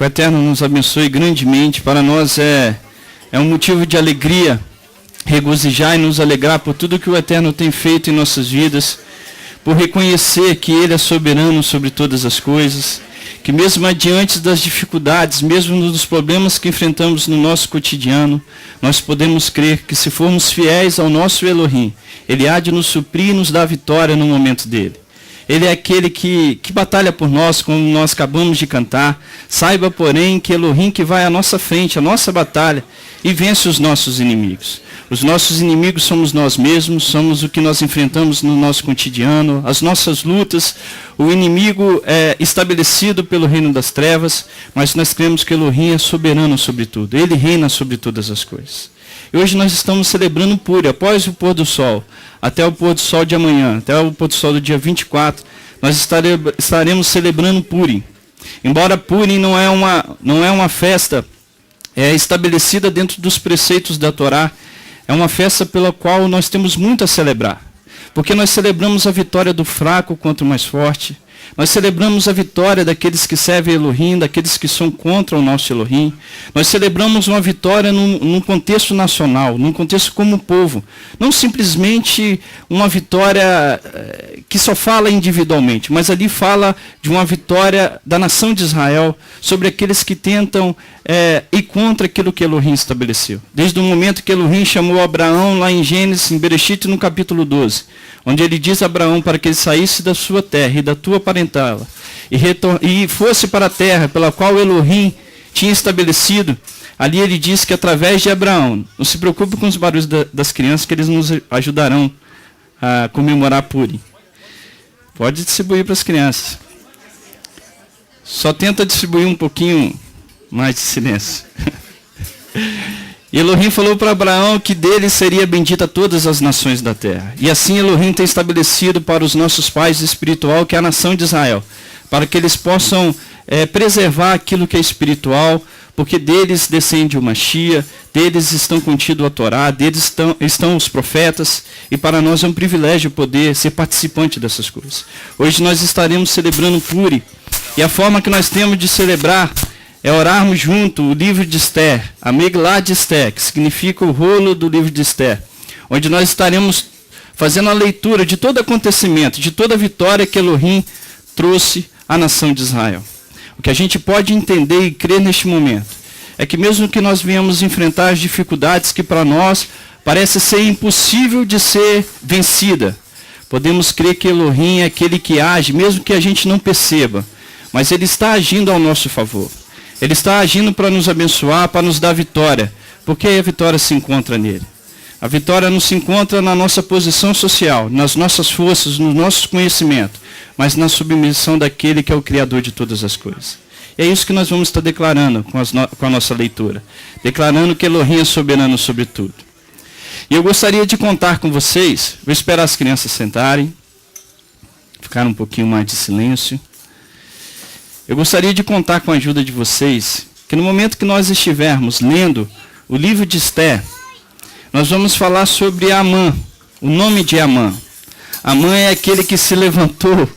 o Eterno nos abençoe grandemente. Para nós é um motivo de alegria, regozijar e nos alegrar por tudo que o Eterno tem feito em nossas vidas, por reconhecer que Ele é soberano sobre todas as coisas, que mesmo adiante das dificuldades, mesmo dos problemas que enfrentamos no nosso cotidiano, nós podemos crer que se formos fiéis ao nosso Elohim, Ele há de nos suprir e nos dar vitória no momento dele. Ele é aquele que batalha por nós, como nós acabamos de cantar. Saiba, porém, que Elohim que vai à nossa frente, a nossa batalha, e vence os nossos inimigos. Os nossos inimigos somos nós mesmos, somos o que nós enfrentamos no nosso cotidiano, as nossas lutas. O inimigo é estabelecido pelo reino das trevas, mas nós cremos que Elohim é soberano sobre tudo. Ele reina sobre todas as coisas. E hoje nós estamos celebrando Puri, após o pôr do sol, até o pôr do sol de amanhã, até o pôr do sol do dia 24, nós estaremos celebrando Puri. Embora Puri não é uma festa estabelecida dentro dos preceitos da Torá, é uma festa pela qual nós temos muito a celebrar. Porque nós celebramos a vitória do fraco contra o mais forte. Nós celebramos a vitória daqueles que servem Elohim, daqueles que são contra o nosso Elohim. Nós celebramos uma vitória num contexto nacional, num contexto como povo. Não simplesmente uma vitória que só fala individualmente, mas ali fala de uma vitória da nação de Israel sobre aqueles que tentam ir contra aquilo que Elohim estabeleceu. Desde o momento que Elohim chamou Abraão lá em Gênesis, em Bereshit, no capítulo 12, onde ele diz a Abraão para que ele saísse da sua terra e da tua parentela e fosse para a terra pela qual Elohim tinha estabelecido. Ali ele diz que através de Abraão, não se preocupe com os barulhos das crianças, que eles nos ajudarão a comemorar Puri. Pode distribuir para as crianças. Só tenta distribuir um pouquinho mais de silêncio. E Elohim falou para Abraão que dele seria bendita todas as nações da terra. E assim Elohim tem estabelecido para os nossos pais espiritual, que é a nação de Israel, para que eles possam preservar aquilo que é espiritual, porque deles descende o Mashiach, deles estão contido a Torá, deles estão os profetas, e para nós é um privilégio poder ser participante dessas coisas. Hoje nós estaremos celebrando Puri, e a forma que nós temos de celebrar é orarmos junto o livro de Esther, a Megilá de Esther, que significa o rolo do livro de Esther, onde nós estaremos fazendo a leitura de todo acontecimento, de toda vitória que Elohim trouxe à nação de Israel. O que a gente pode entender e crer neste momento é que mesmo que nós venhamos enfrentar as dificuldades que para nós parece ser impossível de ser vencida, podemos crer que Elohim é aquele que age, mesmo que a gente não perceba, mas ele está agindo ao nosso favor. Ele está agindo para nos abençoar, para nos dar vitória. Porque a vitória se encontra nele. A vitória não se encontra na nossa posição social, nas nossas forças, no nosso conhecimento, mas na submissão daquele que é o Criador de todas as coisas. E é isso que nós vamos estar declarando com a nossa leitura. Declarando que Elohim é soberano sobre tudo. E eu gostaria de contar com vocês, vou esperar as crianças sentarem, ficar um pouquinho mais de silêncio. Eu gostaria de contar com a ajuda de vocês, que no momento que nós estivermos lendo o livro de Esther, nós vamos falar sobre Amã, o nome de Amã. Amã é aquele que se levantou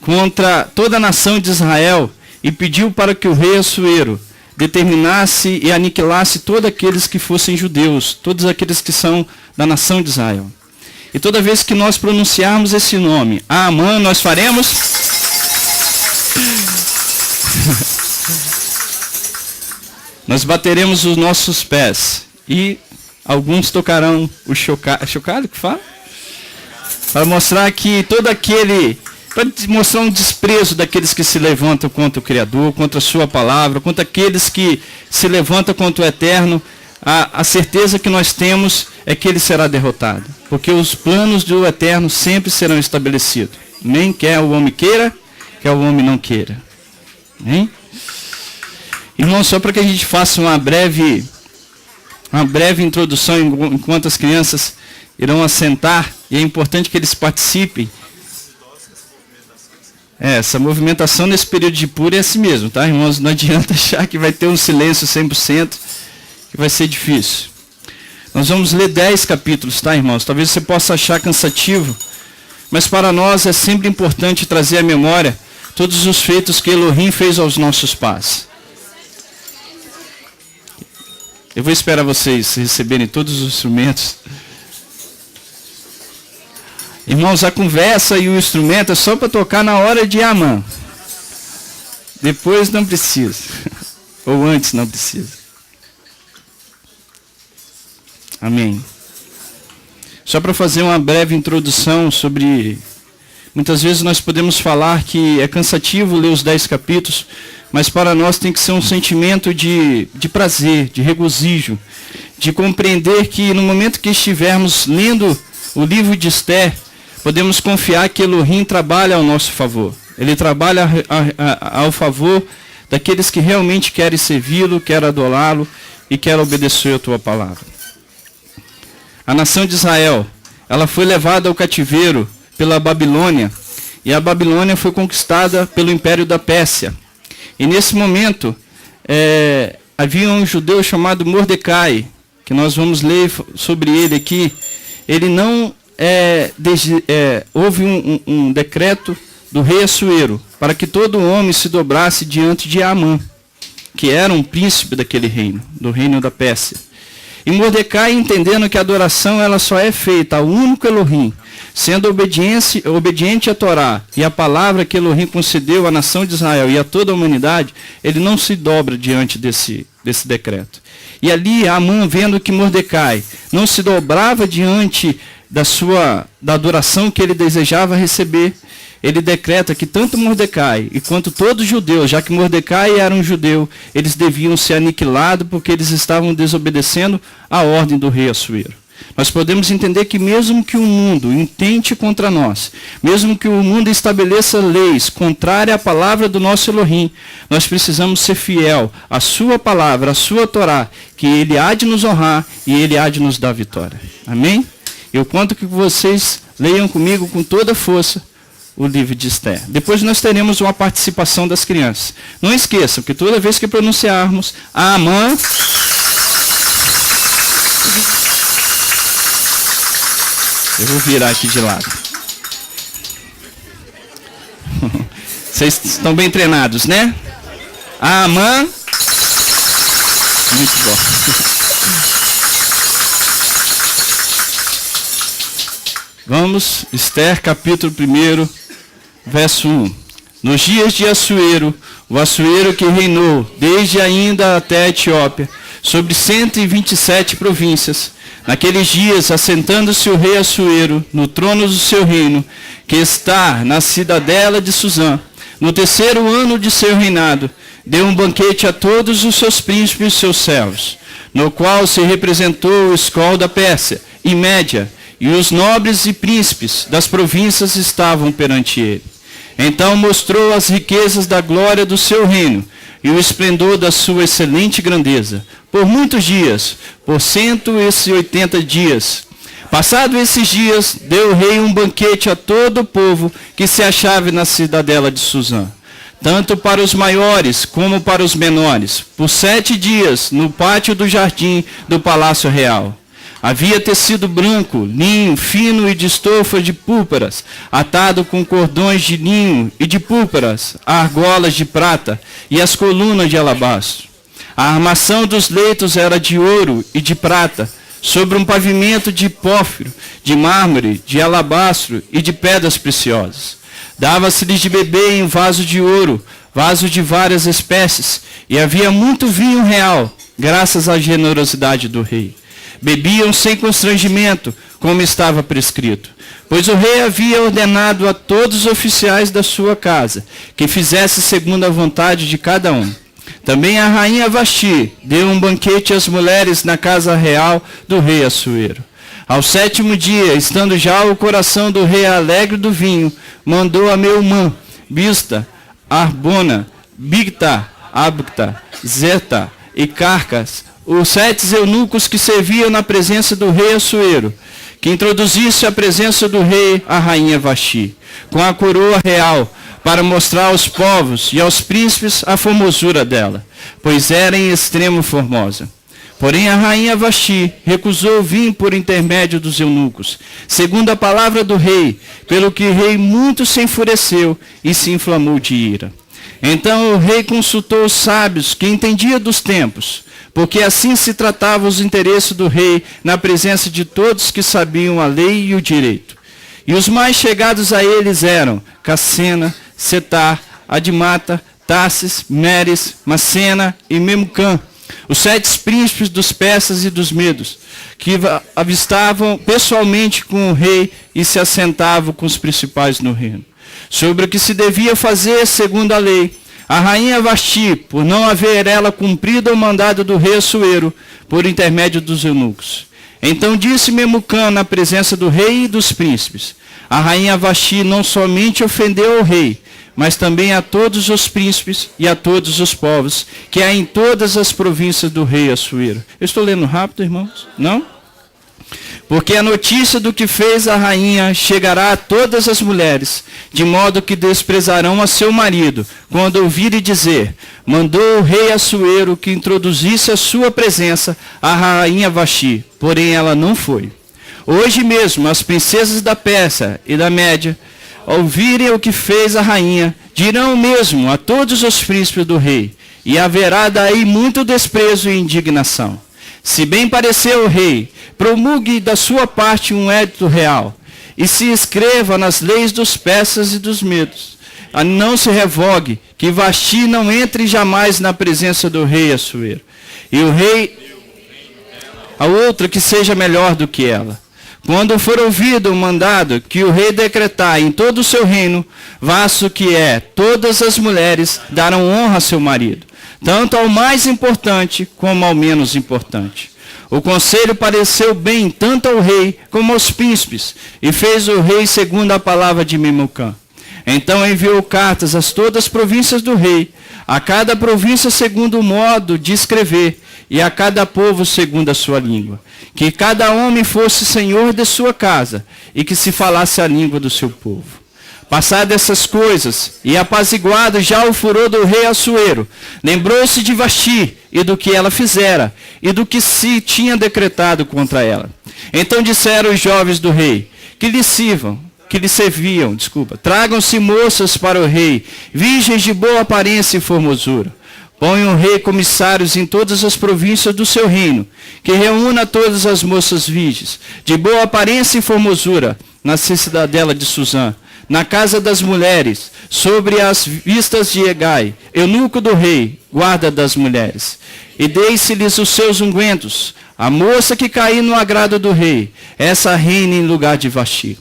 contra toda a nação de Israel e pediu para que o rei Assuero determinasse e aniquilasse todos aqueles que fossem judeus, todos aqueles que são da nação de Israel. E toda vez que nós pronunciarmos esse nome, Amã, nós faremos... Nós bateremos os nossos pés e alguns tocarão o chocalho que fala? Para mostrar que todo aquele, para mostrar um desprezo daqueles que se levantam contra o Criador, contra a sua palavra, contra aqueles que se levantam contra o Eterno. A certeza que nós temos é que ele será derrotado, porque os planos do Eterno sempre serão estabelecidos. Nem quer o homem queira, quer o homem não queira. Hein? Irmão, só para que a gente faça uma breve introdução enquanto as crianças irão assentar, e é importante que eles participem. Essa movimentação nesse período de Puri é assim mesmo, tá, irmãos? Não adianta achar que vai ter um silêncio 100%, que vai ser difícil. Nós vamos ler 10 capítulos, tá, irmãos? Talvez você possa achar cansativo, mas para nós é sempre importante trazer à memória todos os feitos que Elohim fez aos nossos pais. Eu vou esperar vocês receberem todos os instrumentos. Irmãos, a conversa e o instrumento é só para tocar na hora de Amã. Depois não precisa. Ou antes não precisa. Amém. Só para fazer uma breve introdução sobre... Muitas vezes nós podemos falar que é cansativo ler os 10 capítulos, mas para nós tem que ser um sentimento de prazer, de regozijo, de compreender que no momento que estivermos lendo o livro de Esther, podemos confiar que Elohim trabalha ao nosso favor. Ele trabalha ao favor daqueles que realmente querem servi-lo, querem adorá-lo e querem obedecer a tua palavra. A nação de Israel, ela foi levada ao cativeiro pela Babilônia, e a Babilônia foi conquistada pelo Império da Pérsia. E nesse momento, havia um judeu chamado Mordecai, que nós vamos ler sobre ele aqui. Ele não... houve um decreto do rei Assuero para que todo homem se dobrasse diante de Amã, que era um príncipe daquele reino, do reino da Pérsia. E Mordecai, entendendo que a adoração ela só é feita ao único Elohim, sendo obediente à Torá e à palavra que Elohim concedeu à nação de Israel e a toda a humanidade, ele não se dobra diante desse decreto. E ali Amã, vendo que Mordecai não se dobrava diante da adoração que ele desejava receber, ele decreta que tanto Mordecai e quanto todos os judeus, já que Mordecai era um judeu, eles deviam ser aniquilados porque eles estavam desobedecendo a ordem do rei Assuero. Nós podemos entender que mesmo que o mundo intente contra nós, mesmo que o mundo estabeleça leis contrárias à palavra do nosso Elohim, nós precisamos ser fiel à sua palavra, à sua Torá, que ele há de nos honrar e ele há de nos dar vitória. Amém? Eu conto que vocês leiam comigo com toda a força o livro de Esther. Depois nós teremos uma participação das crianças. Não esqueçam que toda vez que pronunciarmos Amã, eu vou virar aqui de lado. Vocês estão bem treinados, né? Amã. Muito bom. Vamos, Esther capítulo 1, verso 1. Nos dias de Assuero, o Assuero que reinou desde ainda até a Etiópia, sobre 127 províncias, naqueles dias, assentando-se o rei Assuero no trono do seu reino, que está na cidadela de Suzã, no 3º ano de seu reinado, deu um banquete a todos os seus príncipes e seus servos, no qual se representou o escol da Pérsia e Média, e os nobres e príncipes das províncias estavam perante ele. Então mostrou as riquezas da glória do seu reino e o esplendor da sua excelente grandeza, por muitos dias, por 180 dias. Passado esses dias, deu o rei um banquete a todo o povo que se achava na cidadela de Suzã, tanto para os maiores como para os menores, por 7 dias, no pátio do jardim do palácio real. Havia tecido branco, linho fino e de estofa de púrpuras, atado com cordões de linho e de púrpuras, argolas de prata e as colunas de alabastro. A armação dos leitos era de ouro e de prata, sobre um pavimento de pórfiro, de mármore, de alabastro e de pedras preciosas. Dava-se-lhes de beber em vaso de ouro, vaso de várias espécies, e havia muito vinho real, graças à generosidade do rei. Bebiam sem constrangimento, como estava prescrito, pois o rei havia ordenado a todos os oficiais da sua casa que fizesse segundo a vontade de cada um. Também a rainha Vasti deu um banquete às mulheres na casa real do rei Assuero. Ao 7º dia, estando já o coração do rei alegre do vinho, mandou a Meumã, Bista, Arbona, Bigta, Abta, Zeta e Carcas, os 7 eunucos que serviam na presença do rei Assuero, que introduzisse à presença do rei a rainha Vasti, com a coroa real, para mostrar aos povos e aos príncipes a formosura dela, pois era em extremo formosa. Porém a rainha Vasti recusou vir por intermédio dos eunucos, segundo a palavra do rei, pelo que o rei muito se enfureceu e se inflamou de ira. Então o rei consultou os sábios que entendiam dos tempos, porque assim se tratavam os interesses do rei na presença de todos que sabiam a lei e o direito. E os mais chegados a eles eram Cassena, Setar, Adimata, Tarsis, Meres, Macena e Memucã, os 7 príncipes dos persas e dos medos, que avistavam pessoalmente com o rei e se assentavam com os principais no reino. Sobre o que se devia fazer segundo a lei, a rainha Vasti, por não haver ela cumprido o mandado do rei Assuero, por intermédio dos eunucos. Então disse Memucã na presença do rei e dos príncipes: a rainha Vasti não somente ofendeu ao rei, mas também a todos os príncipes e a todos os povos, que há em todas as províncias do rei Assuero. Eu estou lendo rápido, irmãos? Não? Porque a notícia do que fez a rainha chegará a todas as mulheres, de modo que desprezarão a seu marido, quando ouvirem dizer: mandou o rei Assuero que introduzisse a sua presença a rainha Vasti, porém ela não foi. Hoje mesmo as princesas da Pérsia e da Média, ouvirem o que fez a rainha, dirão o mesmo a todos os príncipes do rei, e haverá daí muito desprezo e indignação. Se bem parecer ao rei, promulgue da sua parte um edito real, e se escreva nas leis dos persas e dos medos. Não se revogue, que Vasti não entre jamais na presença do rei Assuero. E o rei, a outra que seja melhor do que ela. Quando for ouvido o mandado que o rei decretar em todo o seu reino, vasto que é, todas as mulheres darão honra a seu marido, tanto ao mais importante como ao menos importante. O conselho pareceu bem tanto ao rei como aos príncipes, e fez o rei segundo a palavra de Memucã. Então enviou cartas a todas as províncias do rei, a cada província segundo o modo de escrever, e a cada povo segundo a sua língua. Que cada homem fosse senhor de sua casa, e que se falasse a língua do seu povo. Passadas essas coisas, e apaziguado já o furor do rei Assuero, lembrou-se de Vasti, e do que ela fizera, e do que se tinha decretado contra ela. Então disseram os jovens do rei, que lhe serviam, tragam-se moças para o rei, virgens de boa aparência e formosura. Põe o rei comissários em todas as províncias do seu reino, que reúna todas as moças virgens, de boa aparência e formosura, na cidadela de Suzã, na casa das mulheres, sobre as vistas de Hegai, eunuco do rei, guarda das mulheres. E deis-lhes os seus ungüentos, a moça que cair no agrado do rei, essa reina em lugar de Vasti.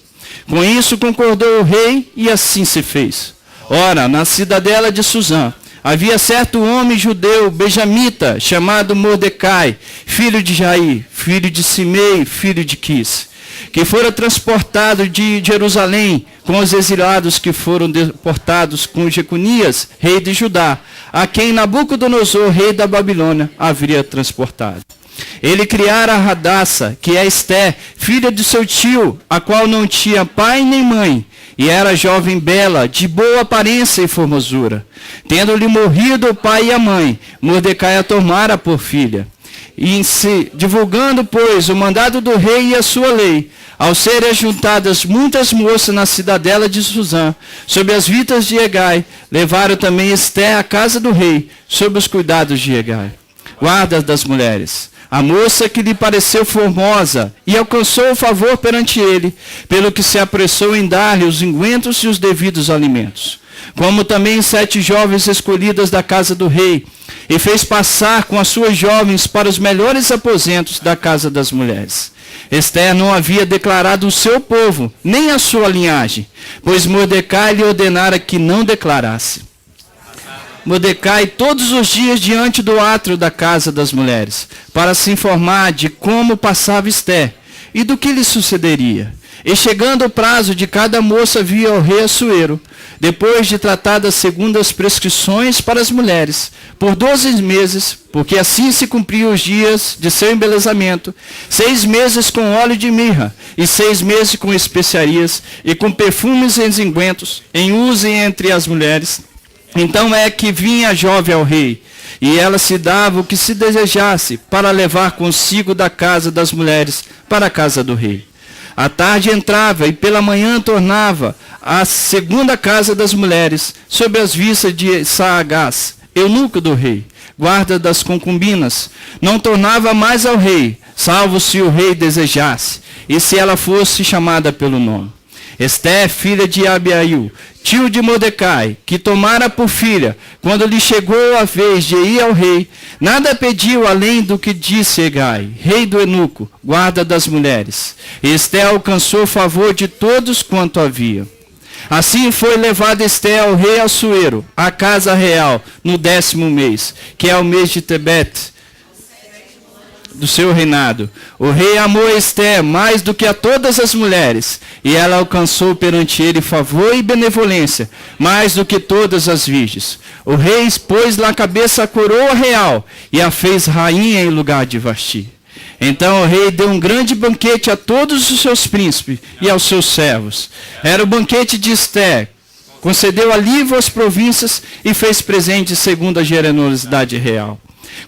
Com isso concordou o rei, e assim se fez. Ora, na cidadela de Suzã, havia certo homem judeu, benjamita, chamado Mordecai, filho de Jair, filho de Simei, filho de Quis, que fora transportado de Jerusalém com os exilados que foram deportados com Jeconias, rei de Judá, a quem Nabucodonosor, rei da Babilônia, havia transportado. Ele criara a Hadassah, que é Esté, filha de seu tio, a qual não tinha pai nem mãe, e era jovem bela, de boa aparência e formosura. Tendo-lhe morrido o pai e a mãe, Mordecai a tomara por filha. E divulgando, pois, o mandado do rei e a sua lei, ao serem juntadas muitas moças na cidadela de Suzã, sob as vistas de Hegai, levaram também Esté à casa do rei, sob os cuidados de Hegai, guarda das mulheres. A moça que lhe pareceu formosa e alcançou o favor perante ele, pelo que se apressou em dar-lhe os ungüentos e os devidos alimentos. Como também 7 jovens escolhidas da casa do rei, e fez passar com as suas jovens para os melhores aposentos da casa das mulheres. Esther não havia declarado o seu povo, nem a sua linhagem, pois Mordecai lhe ordenara que não declarasse. Mordecai todos os dias diante do átrio da casa das mulheres, para se informar de como passava Esther e do que lhe sucederia. E chegando o prazo de cada moça vir ao rei Assuero, depois de tratada segundo as prescrições para as mulheres, por 12 meses, porque assim se cumpriam os dias de seu embelezamento, 6 meses com óleo de mirra, e 6 meses com especiarias, e com perfumes e ungüentos, em uso entre as mulheres. Então é que vinha a jovem ao rei, e ela se dava o que se desejasse para levar consigo da casa das mulheres para a casa do rei. À tarde entrava e pela manhã tornava à segunda casa das mulheres, sob as vistas de Saagás, eunuco do rei, guarda das concubinas. Não tornava mais ao rei, salvo se o rei desejasse, e se ela fosse chamada pelo nome. Esté, filha de Abiail, tio de Mordecai, que tomara por filha, quando lhe chegou a vez de ir ao rei, nada pediu além do que disse Hegai, rei do eunuco, guarda das mulheres. Esté alcançou favor de todos quanto havia. Assim foi levada Esté ao rei Assuero, à casa real, no 10º mês, que é o mês de Tebete, do seu reinado. O rei amou Esté mais do que a todas as mulheres, e ela alcançou perante ele favor e benevolência, mais do que todas as virgens. O rei pôs na cabeça a coroa real, e a fez rainha em lugar de Vasti. Então o rei deu um grande banquete a todos os seus príncipes e aos seus servos. Era o banquete de Esté. Concedeu alívio às províncias e fez presente segundo a generosidade real.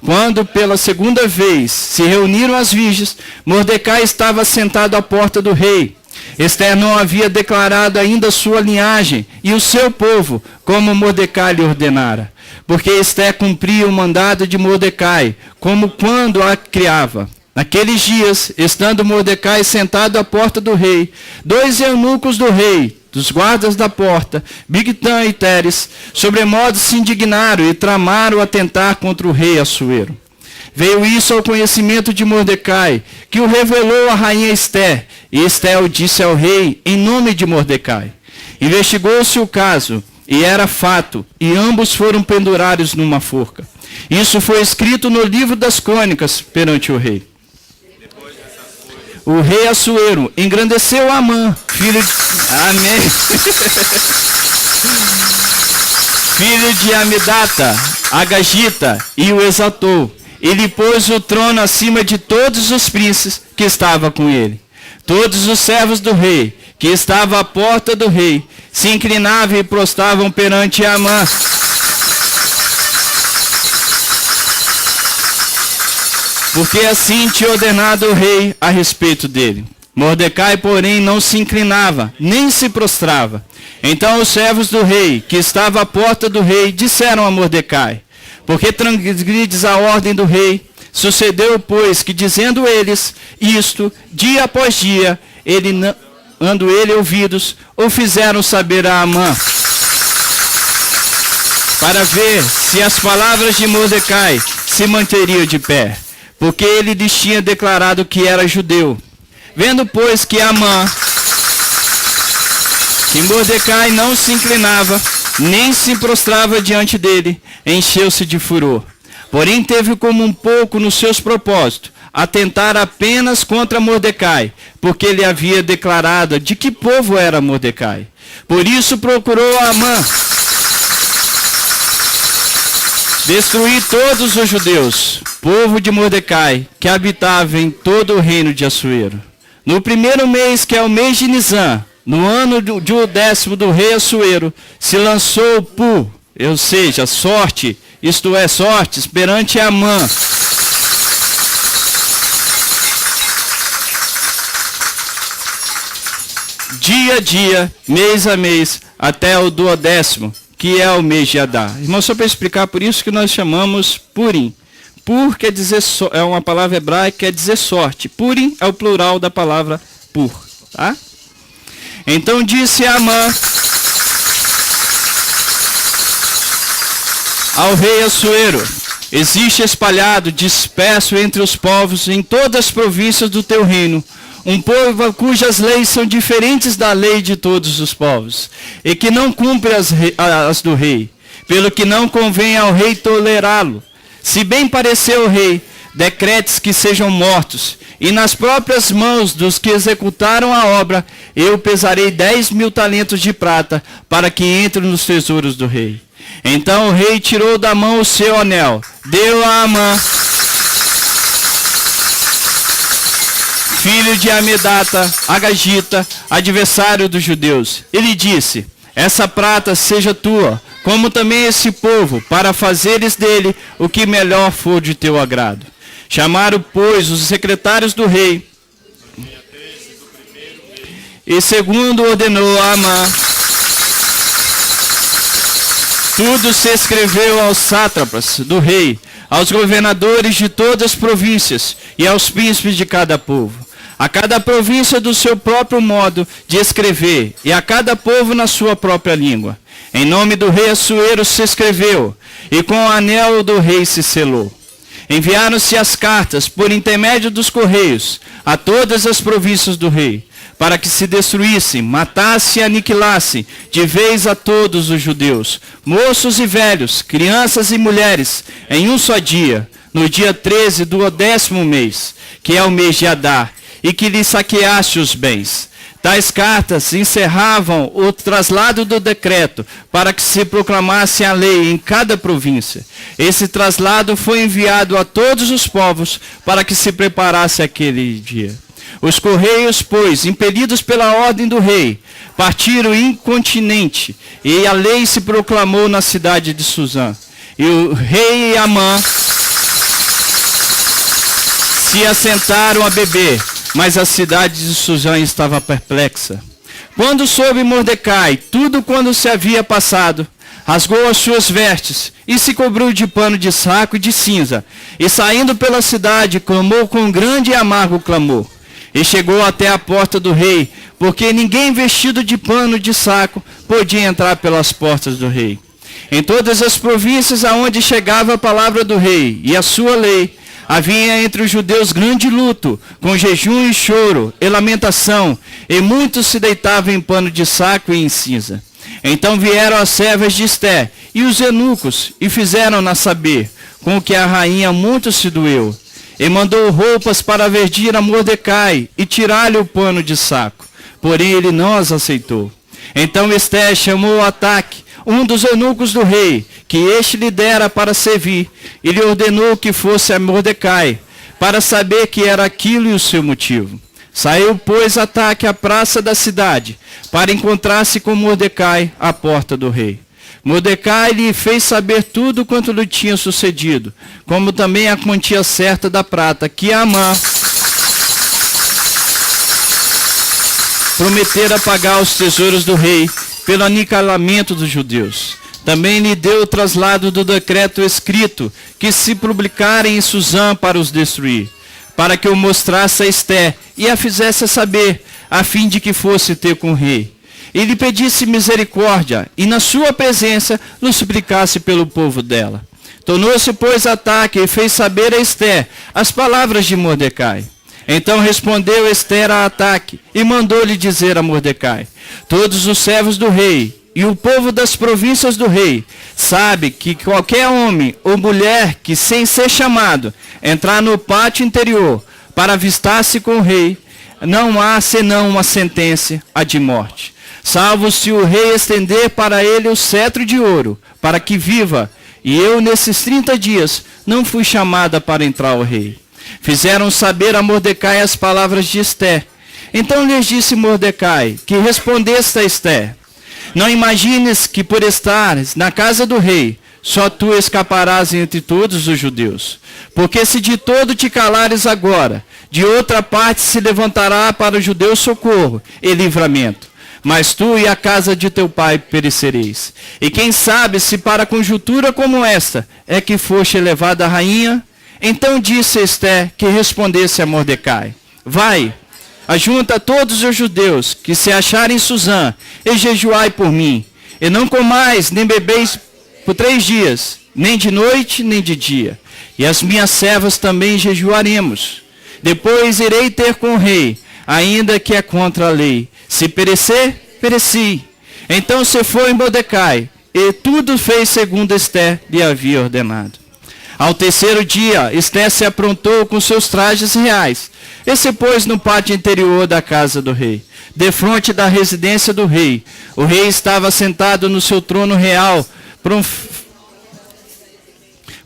Quando pela segunda vez se reuniram as virgens, Mordecai estava sentado à porta do rei. Esther não havia declarado ainda sua linhagem e o seu povo, como Mordecai lhe ordenara, porque Esther cumpria o mandado de Mordecai, como quando a criava. Naqueles dias, estando Mordecai sentado à porta do rei, 2 eunucos do rei, dos guardas da porta, Bigtã e Teres, sobremodo se indignaram e tramaram atentar contra o rei Assuero. Veio isso ao conhecimento de Mordecai, que o revelou à rainha Esther, e Esther o disse ao rei em nome de Mordecai. Investigou-se o caso, e era fato, e ambos foram pendurados numa forca. Isso foi escrito no livro das crônicas perante o rei. O rei Assuero engrandeceu Amã, filho de... Amém. filho de Amidata, Agagita, e o exaltou. Ele pôs o trono acima de todos os príncipes que estavam com ele. Todos os servos do rei, que estavam à porta do rei, se inclinavam e prostravam perante Amã. Porque assim tinha ordenado o rei a respeito dele. Mordecai, porém, não se inclinava, nem se prostrava. Então os servos do rei, que estavam à porta do rei, disseram a Mordecai: porque transgrides a ordem do rei? Sucedeu, pois, que dizendo eles isto, dia após dia, ando ele ouvidos, o fizeram saber a Amã, para ver se as palavras de Mordecai se manteriam de pé, porque ele lhes tinha declarado que era judeu. Vendo, pois, que Amã, que Mordecai não se inclinava, nem se prostrava diante dele, encheu-se de furor. Porém teve como um pouco nos seus propósitos, atentar apenas contra Mordecai, porque ele havia declarado de que povo era Mordecai. Por isso procurou Amã destruir todos os judeus, povo de Mordecai, que habitava em todo o reino de Assuero. No 1º mês, que é o mês de Nisã, no ano do 10º do rei Assuero, se lançou Pu, ou seja, sorte, isto é, sortes, perante Amã. Dia a dia, mês a mês, até o 12º, que é o mês de Adar. Irmão, só para explicar, por isso que nós chamamos Purim. Pur quer dizer, é uma palavra hebraica que quer dizer sorte. Purim é o plural da palavra pur. Tá? Então disse Amã ao rei Assuero: existe espalhado, disperso entre os povos, em todas as províncias do teu reino, um povo cujas leis são diferentes da lei de todos os povos, e que não cumpre as do rei, pelo que não convém ao rei tolerá-lo. Se bem parecer ao rei, decretes que sejam mortos, e nas próprias mãos dos que executaram a obra, eu pesarei 10.000 talentos de prata, para que entre nos tesouros do rei. Então o rei tirou da mão o seu anel, deu a Amã, filho de Amedata, Agagita, adversário dos judeus. Ele disse: essa prata seja tua, como também esse povo, para fazeres dele o que melhor for de teu agrado. Chamaram, pois, os secretários do rei, e segundo ordenou Amã, tudo se escreveu aos sátrapas do rei, aos governadores de todas as províncias e aos príncipes de cada povo. A cada província do seu próprio modo de escrever, e a cada povo na sua própria língua. Em nome do rei Assuero se escreveu, e com o anel do rei se selou. Enviaram-se as cartas, por intermédio dos correios, a todas as províncias do rei, para que se destruíssem, matassem e aniquilassem de vez a todos os judeus, moços e velhos, crianças e mulheres, em um só dia, no dia 13 do 10º mês, que é o mês de Adar, e que lhe saqueasse os bens. Tais cartas encerravam o traslado do decreto, para que se proclamasse a lei em cada província. Esse traslado foi enviado a todos os povos, para que se preparasse aquele dia. Os correios, pois, impelidos pela ordem do rei, partiram incontinente, e a lei se proclamou na cidade de Suzã. E o rei e Amã se assentaram a beber, mas a cidade de Suzã estava perplexa. Quando soube Mordecai tudo quando se havia passado, rasgou as suas vestes e se cobriu de pano de saco e de cinza, e saindo pela cidade, clamou com grande e amargo clamor. E chegou até a porta do rei, porque ninguém vestido de pano de saco podia entrar pelas portas do rei. Em todas as províncias aonde chegava a palavra do rei e a sua lei, havia entre os judeus grande luto, com jejum e choro, e lamentação, e muitos se deitavam em pano de saco e em cinza. Então vieram as servas de Esté e os eunucos, e fizeram-na saber, com que a rainha muito se doeu. E mandou roupas para vestir a Mordecai e tirar-lhe o pano de saco. Porém ele não as aceitou. Então Esté chamou Ataque, um dos eunucos do rei, que este lhe dera para servir, e lhe ordenou que fosse a Mordecai, para saber que era aquilo e o seu motivo. Saiu, pois, Ataque à praça da cidade, para encontrar-se com Mordecai à porta do rei. Mordecai lhe fez saber tudo quanto lhe tinha sucedido, como também a quantia certa da prata que Amã prometera pagar aos tesouros do rei pelo aniquilamento dos judeus. Também lhe deu o traslado do decreto escrito, que se publicarem em Suzã para os destruir, para que o mostrasse a Esté e a fizesse saber, a fim de que fosse ter com o rei. E lhe pedisse misericórdia, e na sua presença lhe suplicasse pelo povo dela. Tornou-se, pois, Ataque e fez saber a Esté as palavras de Mordecai. Então respondeu Esté a Ataque, e mandou-lhe dizer a Mordecai: todos os servos do rei e o povo das províncias do rei sabe que qualquer homem ou mulher que, sem ser chamado, entrar no pátio interior para avistar-se com o rei, não há senão uma sentença, a de morte. Salvo se o rei estender para ele o cetro de ouro, para que viva. E eu, nesses 30 dias, não fui chamada para entrar ao rei. Fizeram saber a Mordecai as palavras de Esté. Então lhes disse Mordecai, que respondeste a Esté: não imagines que por estares na casa do rei, só tu escaparás entre todos os judeus. Porque se de todo te calares agora, de outra parte se levantará para o judeu socorro e livramento. Mas tu e a casa de teu pai perecereis. E quem sabe se para conjuntura como esta é que foste elevada a rainha? Então disse Esté que respondesse a Mordecai: vai, ajunta todos os judeus que se acharem em Suzã, e jejuai por mim. E não comais nem bebeis por 3 dias, nem de noite nem de dia. E as minhas servas também jejuaremos. Depois irei ter com o rei, ainda que é contra a lei. Se perecer, pereci. Então se foi em Mordecai, e tudo fez segundo Esté lhe havia ordenado. Ao 3º dia, Esté se aprontou com seus trajes reais, e se pôs no pátio interior da casa do rei, defronte da residência do rei. O rei estava sentado no seu trono real.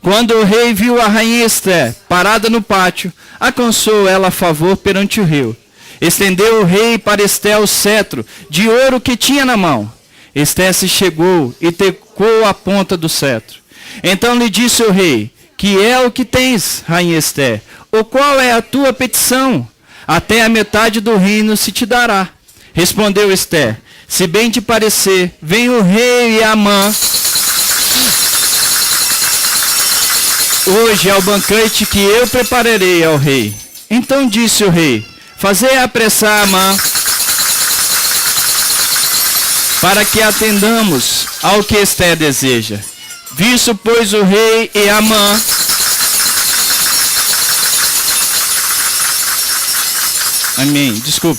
Quando o rei viu a rainha Esté parada no pátio, alcançou ela a favor perante o rei. Estendeu o rei para Esté o cetro de ouro que tinha na mão. Esté se chegou e com a ponta do cetro. Então lhe disse o rei: que é o que tens, rainha Ester? Ou qual é a tua petição? Até a metade do reino se te dará. Respondeu Ester: se bem te parecer, vem o rei e Amã hoje ao banquete que eu prepararei ao rei. Então disse o rei: fazei apressar Amã, para que atendamos ao que Ester deseja. Visto, pois, o rei e Amã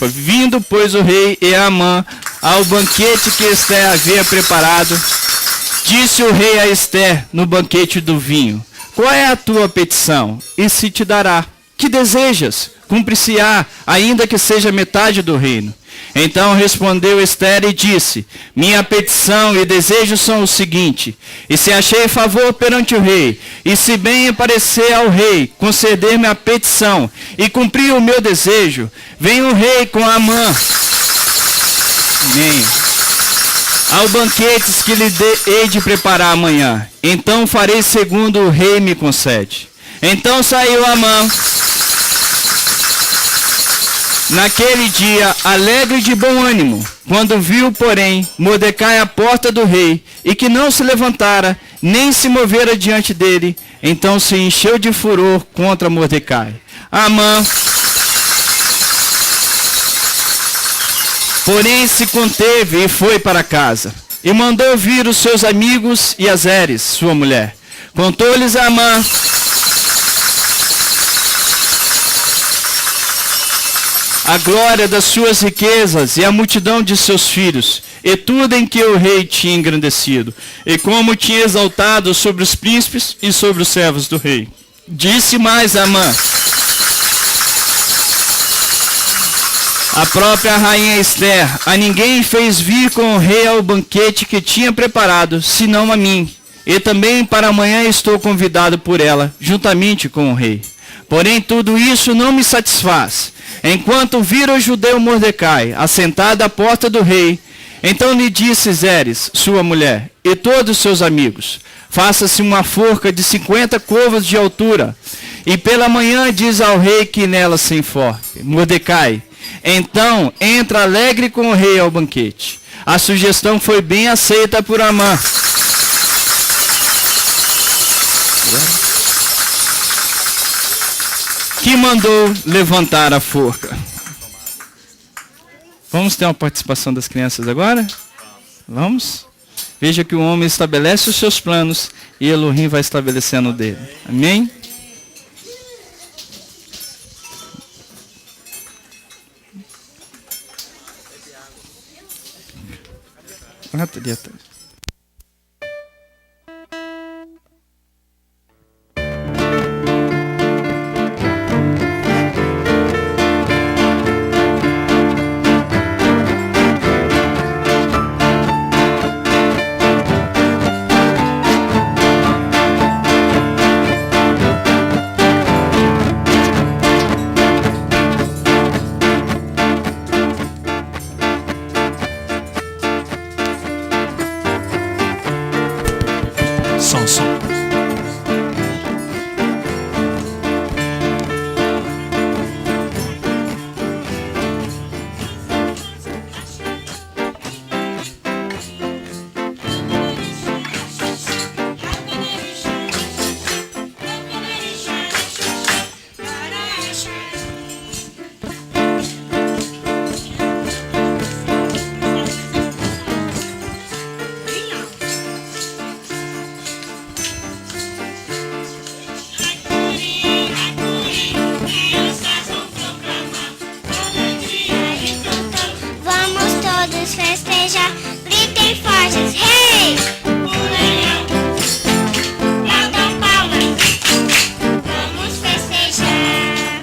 vindo, pois, o rei e Amã ao banquete que Ester havia preparado, disse o rei a Ester no banquete do vinho: qual é a tua petição? E se te dará. Que desejas? Cumprir-se-á, ainda que seja metade do reino. Então respondeu Ester e disse: minha petição e desejo são o seguinte: e se achei favor perante o rei, e se bem parecer ao rei conceder-me a petição e cumprir o meu desejo, vem o rei com Amã ao banquetes que lhe hei de preparar amanhã. Então farei segundo o rei me concede. Então saiu Amã naquele dia, alegre e de bom ânimo, quando viu, porém, Mordecai à porta do rei, e que não se levantara, nem se movera diante dele, então se encheu de furor contra Mordecai. Amã, porém, se conteve e foi para casa, e mandou vir os seus amigos e Azeres, sua mulher. Contou-lhes Amã a glória das suas riquezas e a multidão de seus filhos, e tudo em que o rei tinha engrandecido, e como tinha exaltado sobre os príncipes e sobre os servos do rei. Disse mais Amã: a própria rainha Ester a ninguém fez vir com o rei ao banquete que tinha preparado, senão a mim, e também para amanhã estou convidado por ela, juntamente com o rei. Porém tudo isso não me satisfaz. Enquanto vira o judeu Mordecai assentado à porta do rei, então lhe disse Zeres, sua mulher, e todos seus amigos: faça-se uma forca de 50 côvados de altura, e pela manhã diz ao rei que nela se enforque. Mordecai então entra alegre com o rei ao banquete. A sugestão foi bem aceita por Amã, que mandou levantar a forca. Vamos ter uma participação das crianças agora? Vamos? Veja que o homem estabelece os seus planos e Elohim vai estabelecendo o dele. Amém? Ali atrás. Som. Festejar, gritem fortes, hey! O leão, batam palmas, vamos festejar.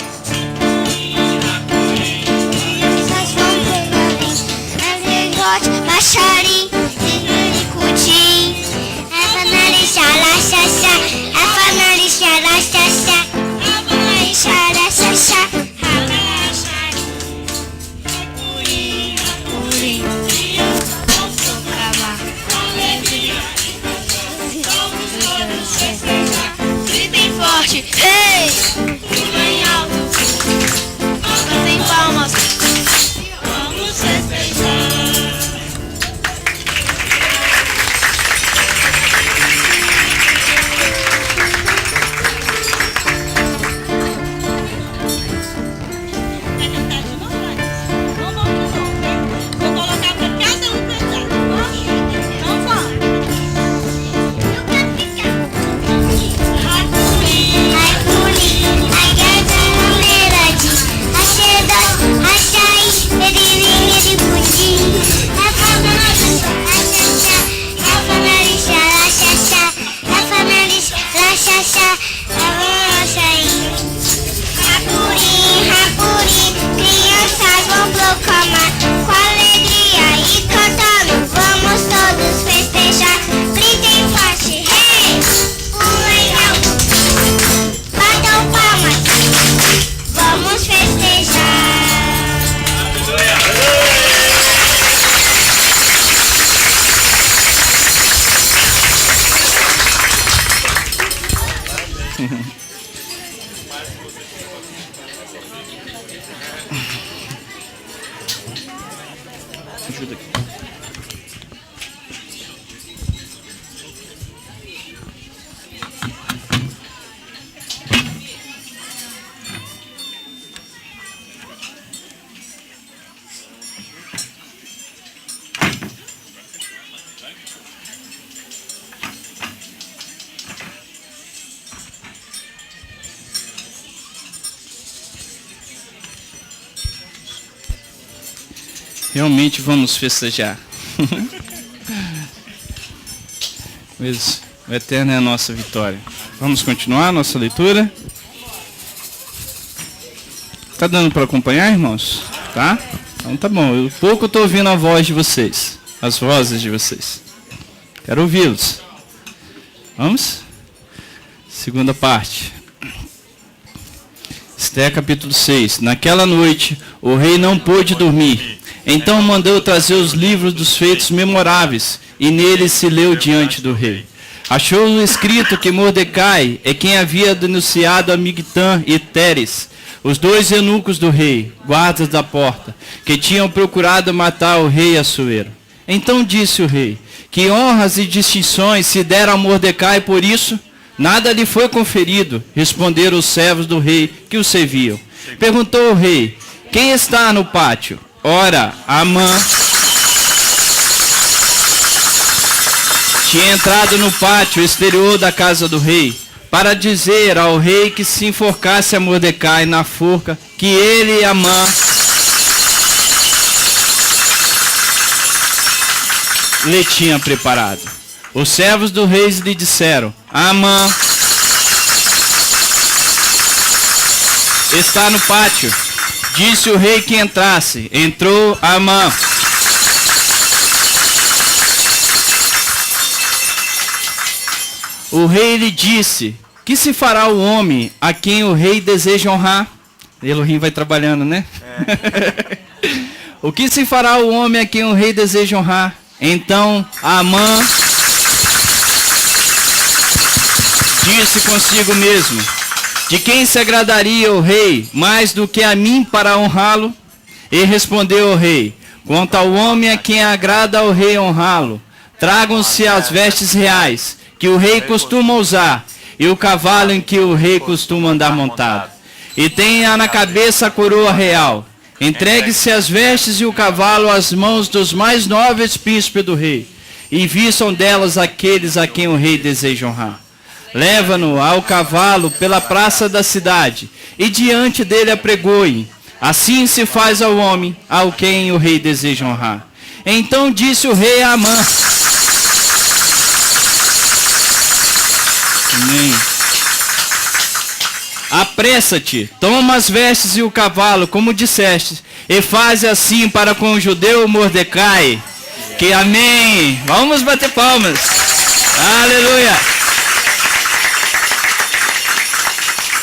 Essas vão pegar Azegote, Bacharim, Cutim. É fanalixá, laxaxá, é fanalixá, laxaxá, é fanalixá, laxaxá. Ajuda aqui. Realmente vamos festejar. Mas o eterno é a nossa vitória. Vamos continuar a nossa leitura. Tá dando para acompanhar, irmãos? Tá? Então tá bom. Pouco eu estou ouvindo a voz de vocês. As vozes de vocês. Quero ouvi-los. Vamos? Segunda parte. Esté capítulo 6. Naquela noite, o rei não pôde dormir. Então mandou trazer os livros dos feitos memoráveis, e neles se leu diante do rei. Achou escrito que Mordecai é quem havia denunciado a Migtã e Teres, os dois eunucos do rei, guardas da porta, que tinham procurado matar o rei Assuero. Então disse o rei, que honras e distinções se deram a Mordecai por isso? Nada lhe foi conferido, responderam os servos do rei que o serviam. Perguntou o rei, quem está no pátio? Ora, Amã tinha entrado no pátio exterior da casa do rei, para dizer ao rei que se enforcasse a Mordecai na forca, que ele e Amã lhe tinham preparado. Os servos do rei lhe disseram, Amã está no pátio. Disse o rei que entrasse. Entrou Amã. O rei lhe disse, que se fará o homem a quem o rei deseja honrar? Elohim vai trabalhando, né? O que se fará o homem a quem o rei deseja honrar? Então Amã disse consigo mesmo, de quem se agradaria o rei mais do que a mim para honrá-lo? E respondeu o rei, quanto ao homem a quem agrada ao rei honrá-lo, tragam-se as vestes reais, que o rei costuma usar, e o cavalo em que o rei costuma andar montado. E tenha na cabeça a coroa real. Entregue-se as vestes e o cavalo às mãos dos mais nobres príncipes do rei, e vistam delas aqueles a quem o rei deseja honrar. Leva-no ao cavalo pela praça da cidade, e diante dele apregoe. Assim se faz ao homem, ao quem o rei deseja honrar. Então disse o rei a Amã. Amém. Apressa-te, toma as vestes e o cavalo, como disseste, e faz assim para com o judeu Mordecai. Que amém. Vamos bater palmas. Aleluia.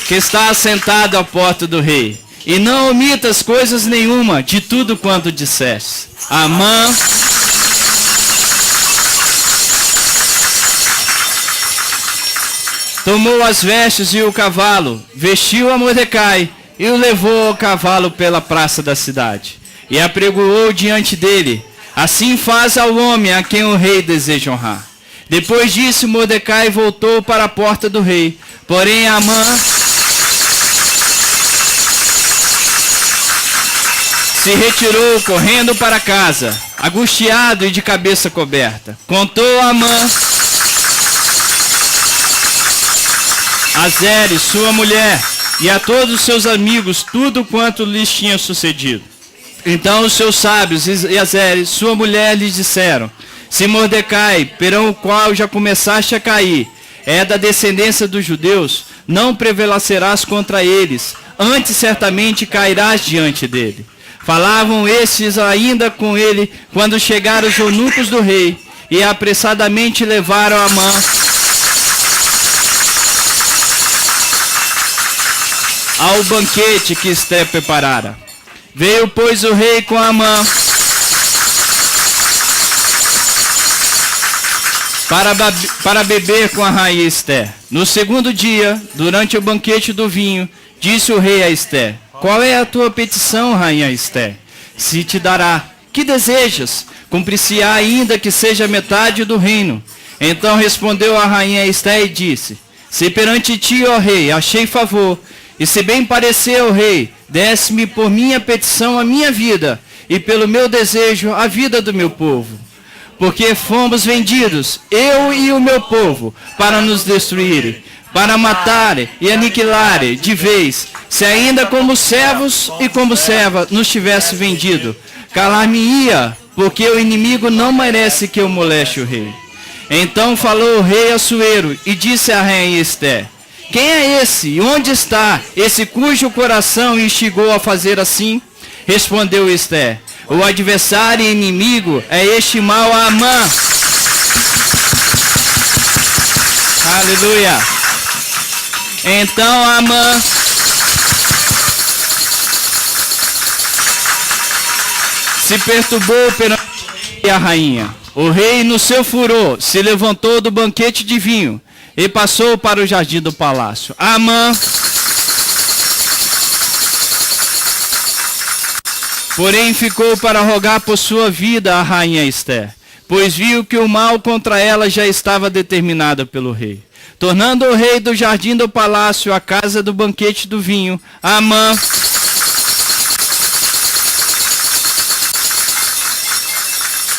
Que está assentado à porta do rei, e não omitas coisas nenhuma de tudo quanto disseste. Amã tomou as vestes e o cavalo, vestiu a Mordecai, e o levou ao cavalo pela praça da cidade, e apregoou diante dele. Assim faz ao homem a quem o rei deseja honrar. Depois disso, Mordecai voltou para a porta do rei, porém Amã se retirou correndo para casa, angustiado e de cabeça coberta. Contou a Amã a Zeres, sua mulher, e a todos os seus amigos, tudo quanto lhes tinha sucedido. Então os seus sábios e a Zeres, sua mulher, lhes disseram, se Mordecai, perante o qual já começaste a cair, é da descendência dos judeus, não prevalecerás contra eles, antes certamente cairás diante dele. Falavam estes ainda com ele, quando chegaram os eunucos do rei, e apressadamente levaram Amã ao banquete que Esté preparara. Veio, pois, o rei com Amã para beber com a rainha Esté. No segundo dia, durante o banquete do vinho, disse o rei a Esté, qual é a tua petição, rainha Esté? Se te dará, que desejas? Cumprir-se-á ainda que seja metade do reino. Então respondeu a rainha Esté e disse: se perante ti, ó rei, achei favor, e se bem parecer, ó rei, desse-me por minha petição a minha vida, e pelo meu desejo a vida do meu povo. Porque fomos vendidos, eu e o meu povo, para nos destruírem, para matarem e aniquilarem de vez, se ainda como servos e como serva nos tivesse vendido. Calar-me-ia, porque o inimigo não merece que eu moleste o rei. Então falou o rei Assuero e disse à rainha Esté: quem é esse? E onde está esse cujo coração instigou a fazer assim? Respondeu Esté: o adversário e inimigo é este mal Amã. Aleluia. Então Amã se perturbou perante a rainha. O rei, no seu furor, se levantou do banquete de vinho e passou para o jardim do palácio. Amã, porém, ficou para rogar por sua vida a rainha Esté, pois viu que o mal contra ela já estava determinado pelo rei. Tornando o rei do jardim do palácio à casa do banquete do vinho, Amã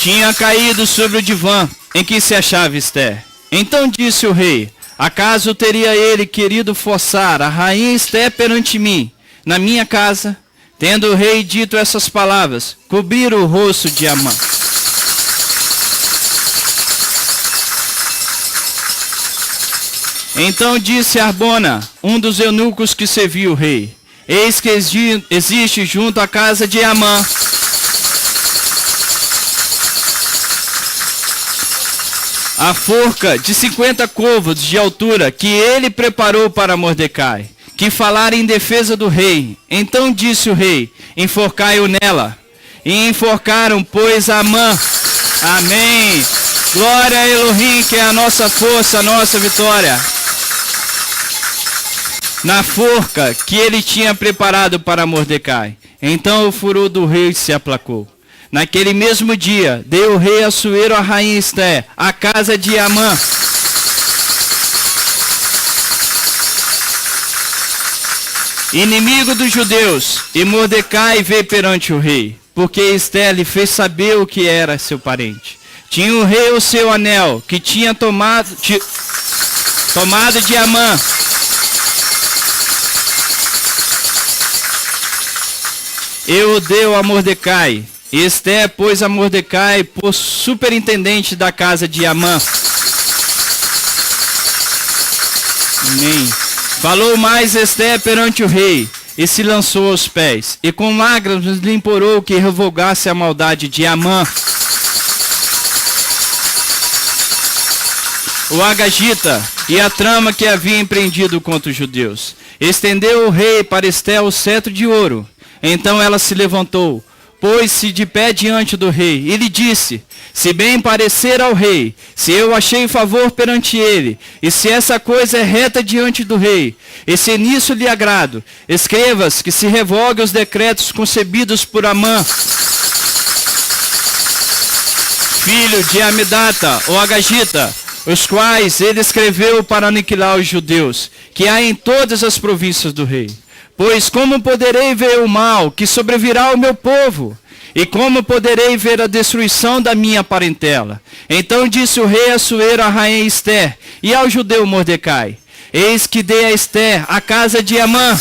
tinha caído sobre o divã em que se achava Esté. Então disse o rei: acaso teria ele querido forçar a rainha Esté perante mim, na minha casa? Tendo o rei dito essas palavras, cobriram o rosto de Amã. Então disse Arbona, um dos eunucos que serviu o rei: eis que existe junto à casa de Amã a forca de 50 côvados de altura que ele preparou para Mordecai, que falara em defesa do rei. Então disse o rei: enforcai-o nela. E enforcaram, pois, Amã. Amém. Glória a Elohim, que é a nossa força, a nossa vitória. Na forca que ele tinha preparado para Mordecai. Então o furor do rei se aplacou. Naquele mesmo dia, deu o rei Assuero a rainha Esté, a casa de Amã. Inimigo dos judeus, e Mordecai veio perante o rei, porque Esté lhe fez saber o que era seu parente. Tinha o rei o seu anel, que tinha tomado de Amã. Eu o deu a Mordecai. Esté pôs a Mordecai por superintendente da casa de Amã. Amém. Falou mais Esté perante o rei, e se lançou aos pés, e com lágrimas lhe implorou que revogasse a maldade de Amã, o Agagita, e a trama que havia empreendido contra os judeus. Estendeu o rei para Esté o cetro de ouro. Então ela se levantou, pôs-se de pé diante do rei, e lhe disse: se bem parecer ao rei, se eu achei favor perante ele, e se essa coisa é reta diante do rei, e se nisso lhe agrado, escrevas que se revogue os decretos concebidos por Amã, filho de Amedata, o Agagita, os quais ele escreveu para aniquilar os judeus, que há em todas as províncias do rei. Pois como poderei ver o mal que sobrevirá ao meu povo? E como poderei ver a destruição da minha parentela? Então disse o rei Assuero à rainha Esté e ao judeu Mordecai: eis que dei a Esté a casa de Amã,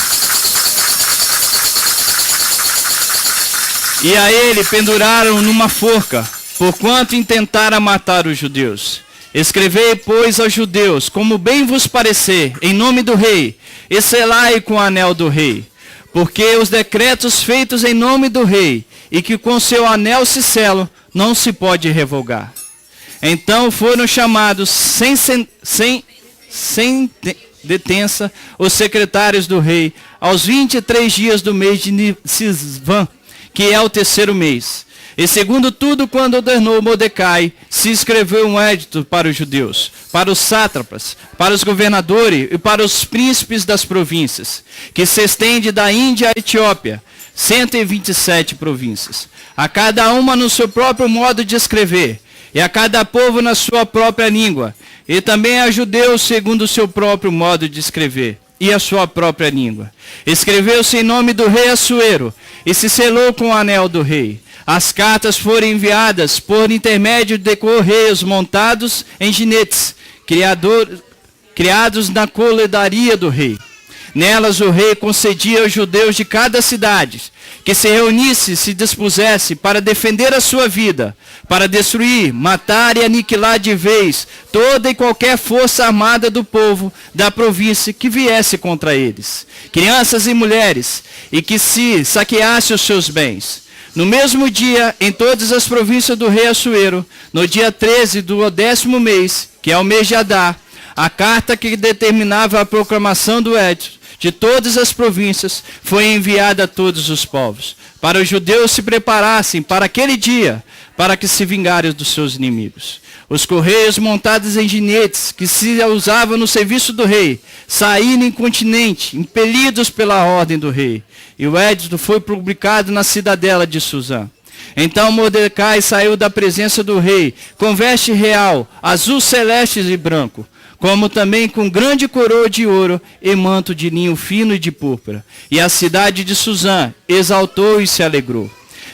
e a ele penduraram numa forca, porquanto intentara matar os judeus. Escrevei, pois, aos judeus, como bem vos parecer, em nome do rei, e selai com o anel do rei, porque os decretos feitos em nome do rei, e que com seu anel se selam, não se pode revogar. Então foram chamados sem detença os secretários do rei, aos 23 dias do mês de Nisvan, que é o terceiro mês. E segundo tudo, quando ordenou Mordecai, se escreveu um edito para os judeus, para os sátrapas, para os governadores e para os príncipes das províncias, que se estende da Índia à Etiópia, 127 províncias, a cada uma no seu próprio modo de escrever, e a cada povo na sua própria língua, e também a judeus segundo o seu próprio modo de escrever, e a sua própria língua. Escreveu-se em nome do rei Assuero, e se selou com o anel do rei. As cartas foram enviadas por intermédio de correios montados em ginetes, criados na coledaria do rei. Nelas o rei concedia aos judeus de cada cidade que se reunisse e se dispusesse para defender a sua vida, para destruir, matar e aniquilar de vez toda e qualquer força armada do povo da província que viesse contra eles, crianças e mulheres, e que se saqueasse os seus bens. No mesmo dia, em todas as províncias do rei Assuero, no dia 13 do 10º mês, que é o mês de Adar, a carta que determinava a proclamação do edito de todas as províncias foi enviada a todos os povos, para os judeus se preparassem para aquele dia, para que se vingarem dos seus inimigos. Os correios montados em ginetes, que se usavam no serviço do rei, saíram incontinenti, impelidos pela ordem do rei. E o edito foi publicado na cidadela de Suzã. Então Mordecai saiu da presença do rei, com veste real, azul celeste e branco, como também com grande coroa de ouro e manto de linho fino e de púrpura. E a cidade de Suzã exaltou e se alegrou.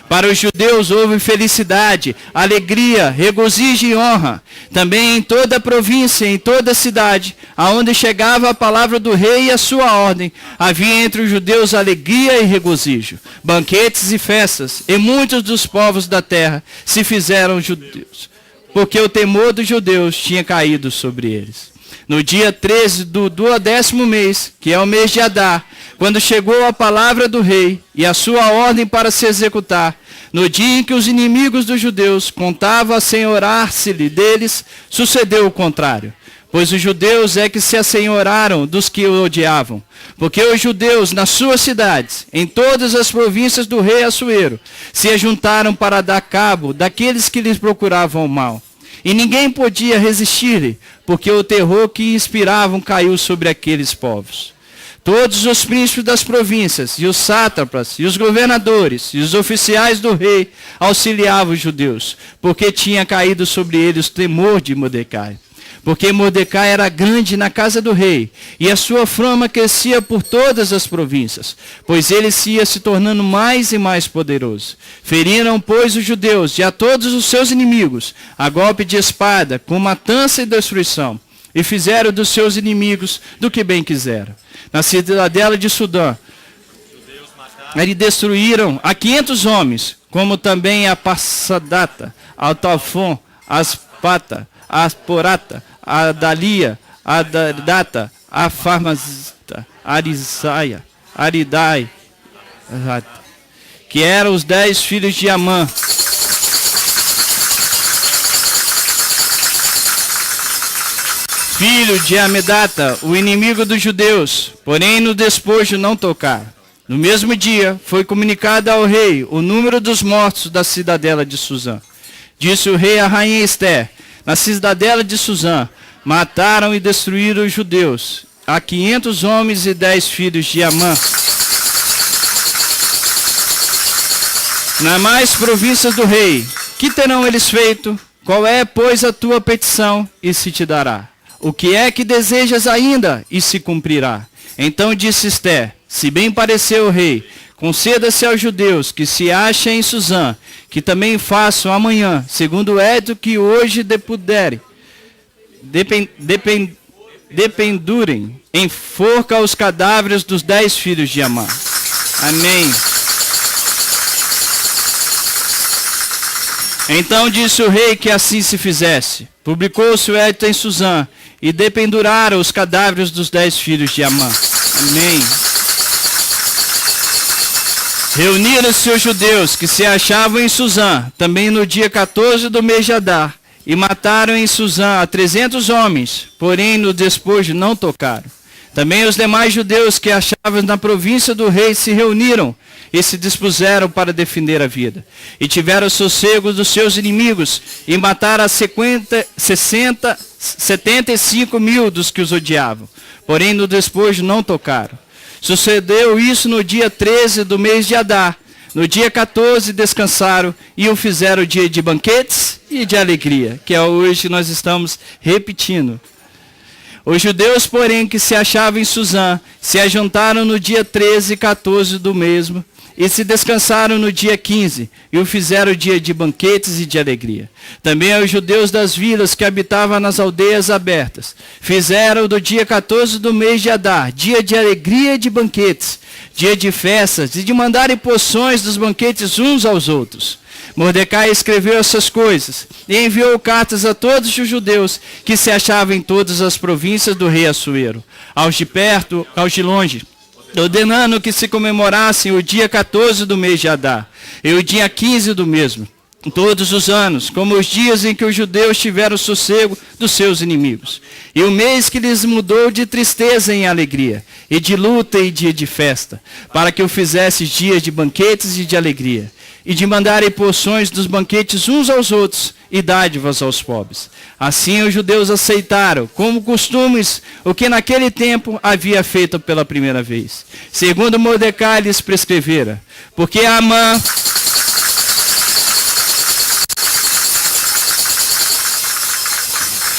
Para os judeus houve felicidade, alegria, regozijo e honra. Também em toda a província, em toda a cidade, aonde chegava a palavra do rei e a sua ordem, havia entre os judeus alegria e regozijo, banquetes e festas, e muitos dos povos da terra se fizeram judeus, porque o temor dos judeus tinha caído sobre eles. No dia 13 do 10º mês, que é o mês de Adar, quando chegou a palavra do rei e a sua ordem para se executar, no dia em que os inimigos dos judeus contavam assenhorar-se-lhe deles, sucedeu o contrário. Pois os judeus é que se assenhoraram dos que o odiavam. Porque os judeus, nas suas cidades, em todas as províncias do rei Assuero, se ajuntaram para dar cabo daqueles que lhes procuravam o mal. E ninguém podia resistir-lhe, porque o terror que inspiravam caiu sobre aqueles povos. Todos os príncipes das províncias, e os sátrapas, e os governadores, e os oficiais do rei auxiliavam os judeus, porque tinha caído sobre eles o temor de Mordecai. Porque Mordecai era grande na casa do rei, e a sua fama crescia por todas as províncias, pois ele se ia se tornando mais e mais poderoso. Feriram, pois, os judeus e a todos os seus inimigos, a golpe de espada, com matança e destruição, e fizeram dos seus inimigos do que bem quiseram. Na cidadela de Suzã, eles destruíram a 500 homens, como também a Passadata, a Talfon, a Aspata, a Porata, a Dalia, a Data, a Farmazita, a Arisaia, a Aridai, que eram os 10 filhos de Amã. Filho de Amedata, o inimigo dos judeus, porém no despojo não tocaram. No mesmo dia foi comunicado ao rei o número dos mortos da cidadela de Suzã. Disse o rei à rainha Ester: na cidadela de Suzã mataram e destruíram os judeus, a 500 homens e 10 filhos de Amã. Nas mais províncias do rei, que terão eles feito? Qual é, pois, a tua petição? E se te dará. O que é que desejas ainda? E se cumprirá. Então disse Ester: se bem parecer o rei, conceda-se aos judeus que se achem em Suzã, que também façam amanhã, segundo o edito que hoje depuderem, dependurem em forca os cadáveres dos 10 filhos de Amã. Amém. Então disse o rei que assim se fizesse. Publicou-se o edito em Suzã, e dependuraram os cadáveres dos 10 filhos de Amã. Amém. Reuniram-se os judeus que se achavam em Suzã, também no dia 14 do mês de Adar, e mataram em Suzã a 300 homens, porém no despojo não tocaram. Também os demais judeus que achavam na província do rei se reuniram, e se dispuseram para defender a vida. E tiveram sossego dos seus inimigos, e mataram 75 mil dos que os odiavam. Porém no despojo não tocaram. Sucedeu isso no dia 13 do mês de Adar. No dia 14 descansaram e o fizeram dia de banquetes e de alegria, que é hoje nós estamos repetindo. Os judeus, porém, que se achavam em Suzã, se ajuntaram no dia 13 e 14 do mesmo, e se descansaram no dia 15, e o fizeram dia de banquetes e de alegria. Também os judeus das vilas que habitavam nas aldeias abertas, fizeram do dia 14 do mês de Adar, dia de alegria e de banquetes, dia de festas, e de mandarem porções dos banquetes uns aos outros. Mordecai escreveu essas coisas, e enviou cartas a todos os judeus que se achavam em todas as províncias do rei Assuero, aos de perto, aos de longe, ordenando que se comemorassem o dia 14 do mês de Adar, e o dia 15 do mesmo, todos os anos, como os dias em que os judeus tiveram sossego dos seus inimigos. E o mês que lhes mudou de tristeza em alegria, e de luta e dia de festa, para que o fizesse dias de banquetes e de alegria, e de mandarem porções dos banquetes uns aos outros, e dádivas aos pobres. Assim os judeus aceitaram, como costumes, o que naquele tempo havia feito pela primeira vez, segundo Mordecai lhes prescrevera, porque Amã,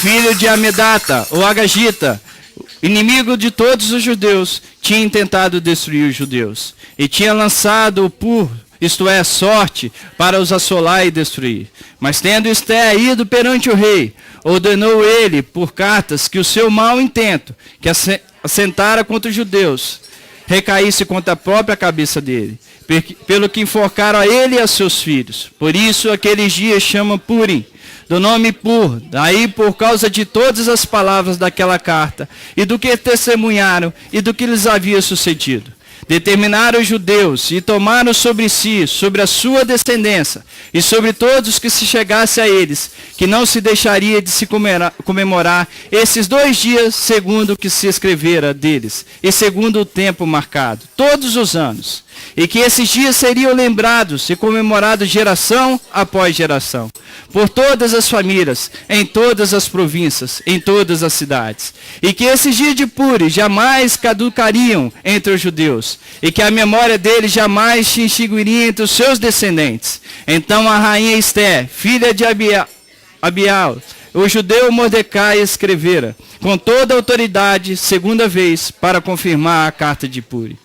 filho de Amedata, ou Agagita, inimigo de todos os judeus, tinha tentado destruir os judeus, e tinha lançado o pur, isto é, sorte, para os assolar e destruir. Mas tendo Esté ido perante o rei, ordenou ele, por cartas, que o seu mau intento, que assentara contra os judeus, recaísse contra a própria cabeça dele, pelo que enforcaram a ele e a seus filhos. Por isso, aqueles dias chamam Purim, do nome Pur, daí por causa de todas as palavras daquela carta, e do que testemunharam, e do que lhes havia sucedido. Determinaram os judeus e tomaram sobre si, sobre a sua descendência, e sobre todos que se chegasse a eles, que não se deixaria de se comemorar esses 2 dias, segundo o que se escrevera deles, e segundo o tempo marcado, todos os anos. E que esses dias seriam lembrados e comemorados geração após geração, por todas as famílias, em todas as províncias, em todas as cidades. E que esses dias de Purim jamais caducariam entre os judeus, e que a memória deles jamais se extinguiria entre os seus descendentes. Então a rainha Esté, filha de Abial, o judeu Mordecai escrevera, com toda a autoridade, segunda vez, para confirmar a carta de Purim.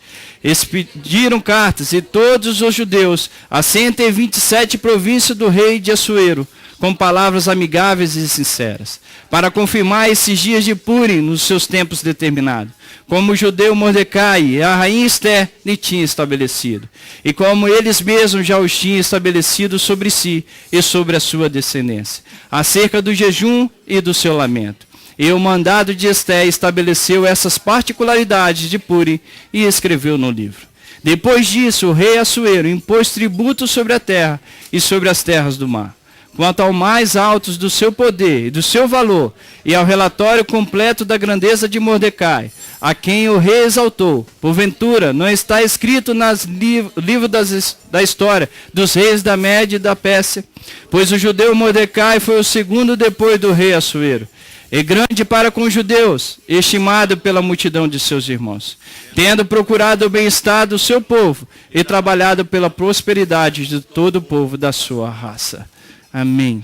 Expediram cartas, e todos os judeus, a 127 províncias do rei de Assuero, com palavras amigáveis e sinceras, para confirmar esses dias de Purim nos seus tempos determinados, como o judeu Mordecai e a rainha Esté lhe tinham estabelecido, e como eles mesmos já os tinham estabelecido sobre si e sobre a sua descendência, acerca do jejum e do seu lamento. E o mandado de Esté estabeleceu essas particularidades de Purim e escreveu no livro. Depois disso, o rei Assuero impôs tributo sobre a terra e sobre as terras do mar, quanto ao mais altos do seu poder e do seu valor, e ao relatório completo da grandeza de Mordecai, a quem o rei exaltou. Porventura, não está escrito nos livros da história dos reis da Média e da Pérsia? Pois o judeu Mordecai foi o segundo depois do rei Assuero, e grande para com os judeus, estimado pela multidão de seus irmãos, tendo procurado o bem-estar do seu povo e trabalhado pela prosperidade de todo o povo da sua raça. Amém.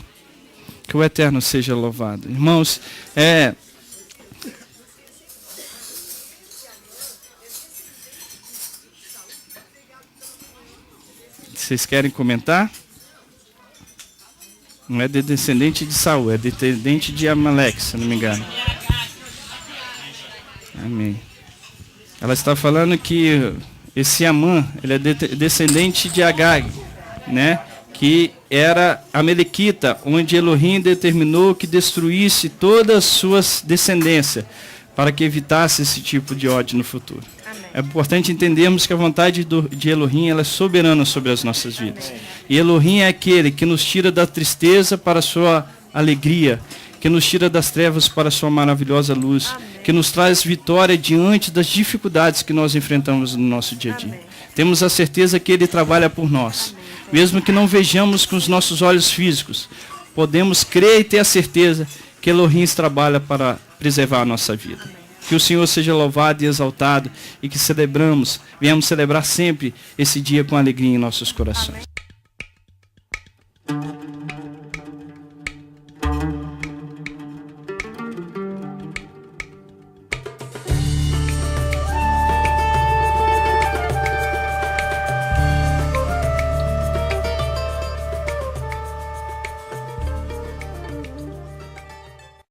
Que o Eterno seja louvado. Irmãos, vocês querem comentar? Não é de descendente de Saul, é descendente de Amaleque, se não me engano. Amém. Ela está falando que esse Amã, ele é descendente de Agag, né? Que era amalequita, onde Elohim determinou que destruísse todas as suas descendências, para que evitasse esse tipo de ódio no futuro. Amém. É importante entendermos que a vontade de Elohim, ela é soberana sobre as nossas vidas. Amém. E Elohim é aquele que nos tira da tristeza para a sua alegria, que nos tira das trevas para a sua maravilhosa luz, Amém. Que nos traz vitória diante das dificuldades que nós enfrentamos no nosso dia a dia. Amém. Temos a certeza que Ele trabalha por nós. Mesmo que não vejamos com os nossos olhos físicos, podemos crer e ter a certeza que Elohim trabalha para preservar a nossa vida. Que o Senhor seja louvado e exaltado e que venhamos celebrar sempre esse dia com alegria em nossos corações.